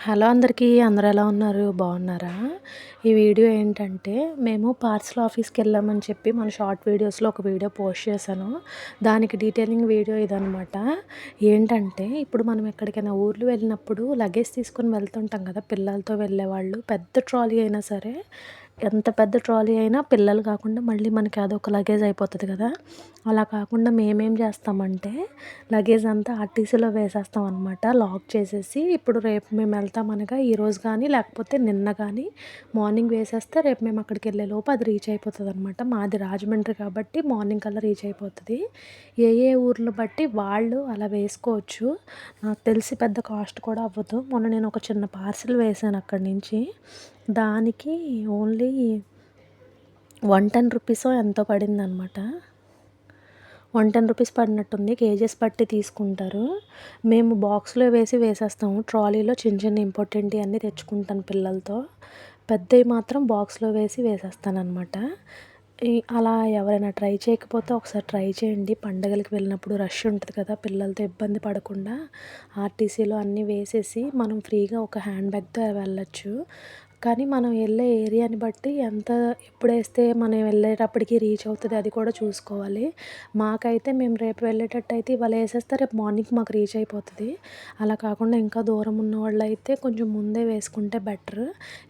Hello అందరికీ. అందరూ ఎలా ఉన్నారు? బాగున్నారా? ఈ వీడియో ఏంటంటే, మేము పార్సల్ ఆఫీస్‌కి వెళ్ళామని చెప్పి మన షార్ట్ వీడియోస్‌లో ఒక వీడియో పోస్ట్ చేశాను. దానికి డీటెయిలింగ్ వీడియో ఇదనమాట. ఏంటంటే, ఇప్పుడు మనం ఎక్కడికైనా ఊర్లు వెళ్ళినప్పుడు లగేజ్ తీసుకొని వెళ్తుంటాం కదా! పిల్లలతో వెళ్ళేవాళ్ళు. పెద్ద ట్రాలీ అయినా సరే, ఎంత పెద్ద ట్రాలీ అయినా పిల్లలు కాకుండా మళ్ళీ మనకి అదొక లగేజ్ అయిపోతది కదా! అలా కాకుండా మేమేం చేస్తామంటే, లగేజ్ అంతా ఆర్టీసీలో వేసేస్తాం అనమాట. లాక్ చేసేసి, ఇప్పుడు రేపు మేము వెళ్తామనగా ఈరోజు కానీ, లేకపోతే నిన్న కానీ మార్నింగ్ వేసేస్తే రేపు మేము అక్కడికెళ్ళేలోపు అది రీచ్ అయిపోతదనమాట. మాది రాజమండ్రి కాబట్టి మార్నింగ్ కల్లా రీచ్ అయిపోతది. ఏ ఏ ఊర్లు బట్టి వాళ్ళు అలా వేసుకోవచ్చు. నాకు తెలిసి పెద్ద కాస్ట్ కూడా అవ్వదు. మొన్న నేను ఒక చిన్న పార్సిల్ వేశాను అక్కడి నుంచి. దానికి ఓన్లీ 110 రూపీసో ఎంతో పడిందనమాట. 110 రూపీస్ పడినట్టుంది. కేజెస్ బట్టి తీసుకుంటారు. మేము బాక్స్‌లో వేసేస్తాము. ట్రాలీలో చిన్న చిన్న ఇంపార్టెంటియి అన్నీ తెచ్చుకుంటాను పిల్లలతో. పెద్దయి మాత్రం బాక్స్‌లో వేసేస్తాననమాట. అలా ఎవరైనా ట్రై చేయకపోతే ఒకసారి ట్రై చేయండి. పండగలకి వెళ్ళినప్పుడు రష్ ఉంటది కదా! పిల్లలతో ఇబ్బంది పడకుండా ఆర్టీసీలో అన్నీ వేసేసి మనం ఫ్రీగా ఒక హ్యాండ్ బ్యాగ్‌తో వెళ్ళొచ్చు. కానీ మనం వెళ్ళే ఏరియాని బట్టి ఎప్పుడేస్తే మనం వెళ్ళేటప్పటికి రీచ్ అవుతది అది కూడా చూసుకోవాలి. మాకైతే మేము రేపు వెళ్ళేటట్టయితే ఇవాళ ఏసేస్తే రేపు మార్నింగ్ మాకు రీచ్ అయిపోతది. అలా కాకుండా ఇంకా దూరం ఉన్నవాళ్ళైతే కొంచెం ముందే వేసుకుంటే బెటర్.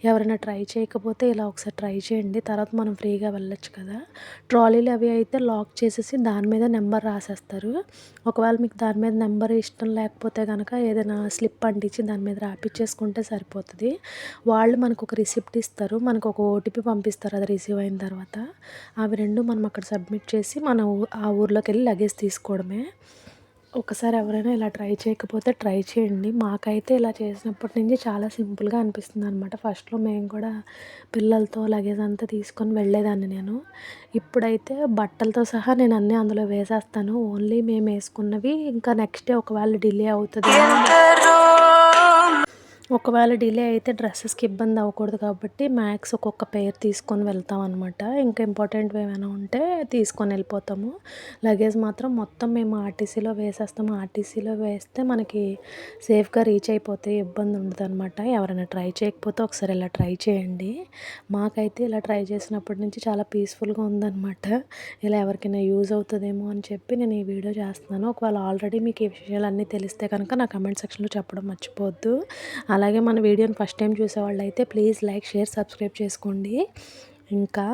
ఎవరైనా ట్రై చేయకపోతే ఇలా ఒకసారి ట్రై చేయండి. తర్వాత మనం ఫ్రీగా వెళ్ళొచ్చు కదా! ట్రాలీలు అవి అయితే లాక్ చేసేసి దాని మీద నెంబర్ రాసేస్తారు. ఒకవేళ మీకు దాని మీద నెంబర్ ఇష్టం లేకపోతే గనక ఏదైనా స్లిప్ అంటించి దాని మీద రాపిచ్చేసుకుంటే సరిపోతది. వాళ్ళు మనకొక రిసిప్ట్ ఇస్తారు. మనకొక ఓటీపీ పంపిస్తారు అది రిసీవ్ అయిన తర్వాత. అవి 2 మనం అక్కడ సబ్మిట్ చేసి మన ఆ ఊర్లోకెళ్ళి లగేజ్ తీసుకోవడమే. ఒకసారి ఎవరైనా ఇలా ట్రై చేయకపోతే ట్రై చేయండి. మాకైతే ఇలా చేసినప్పటి నుంచి చాలా సింపుల్‌గా అనిపిస్తుందనమాట. ఫస్ట్‌లో మేము కూడా పిల్లలతో లగేజ్ అంతా తీసుకొని వెళ్ళేదాన్ని నేను. ఇప్పుడైతే బట్టలతో సహా నేను అన్నీ అందులో వేసేస్తాను. ఓన్లీ మేమేసుకున్నవి ఇంకా నెక్స్ట్ డే ఒకవేళ డిలే అవుతదేమో ఒకవేళ డిలే అయితే డ్రెసెస్‌కి ఇబ్బంది అవ్వకూడదు కాబట్టి మ్యాక్స్ ఒక్కొక్క పెయిర్ తీసుకొని వెళ్తామనమాట. ఇంకా ఇంపార్టెంట్‌వి ఏమైనా ఉంటే తీసుకొని వెళ్ళిపోతాము. లగేజ్ మాత్రం మొత్తం మేము ఆర్టీసీలో వేసేస్తాము. ఆర్టీసీలో వేస్తే మనకి సేఫ్‌గా రీచ్ అయిపోతాయి. ఇబ్బంది ఉండదనమాట. ఎవరైనా ట్రై చేయకపోతే ఒకసారి ఇలా ట్రై చేయండి. మాకైతే ఇలా ట్రై చేసినప్పటి నుంచి చాలా పీస్‌ఫుల్‌గా ఉందనమాట. ఇలా ఎవరికైనా యూజ్ అవుతదేమో అని చెప్పి నేను ఈ వీడియో చేస్తున్నాను. ఒకవేళ ఆల్రెడీ మీకు ఈ విషయాలన్నీ తెలిస్తే కనుక నా కామెంట్ సెక్షన్‌లో చెప్పడం మర్చిపోవద్దు. అలాగే మన వీడియోని ఫస్ట్ టైం చూసేవాళ్ళైతే ప్లీజ్ లైక్, షేర్, సబ్స్క్రైబ్ చేసుకోండి. ఇంకా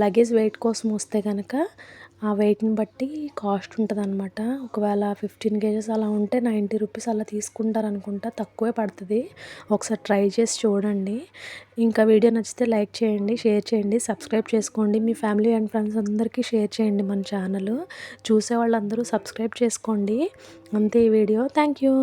లగేజ్ వెయిట్ కోసం వస్తే గనక ఆ వెయిట్‌ని బట్టి కాస్ట్ ఉంటదనమాట. ఒకవేళ 15 కేజెస్ అలా ఉంటే 90 రూపీస్ అలా తీసుకుంటారనుకుంటా. తక్కువే పడతది. ఒకసారి ట్రై చేసి చూడండి. ఇంకా వీడియో నచ్చితే లైక్ చేయండి, షేర్ చేయండి, సబ్స్క్రైబ్ చేసుకోండి. మీ ఫ్యామిలీ అండ్ ఫ్రెండ్స్ అందరికీ షేర్ చేయండి మన ఛానల్. చూసేవాళ్ళందరూ సబ్స్క్రైబ్ చేసుకోండి. అంతే ఈ వీడియో. Thank you.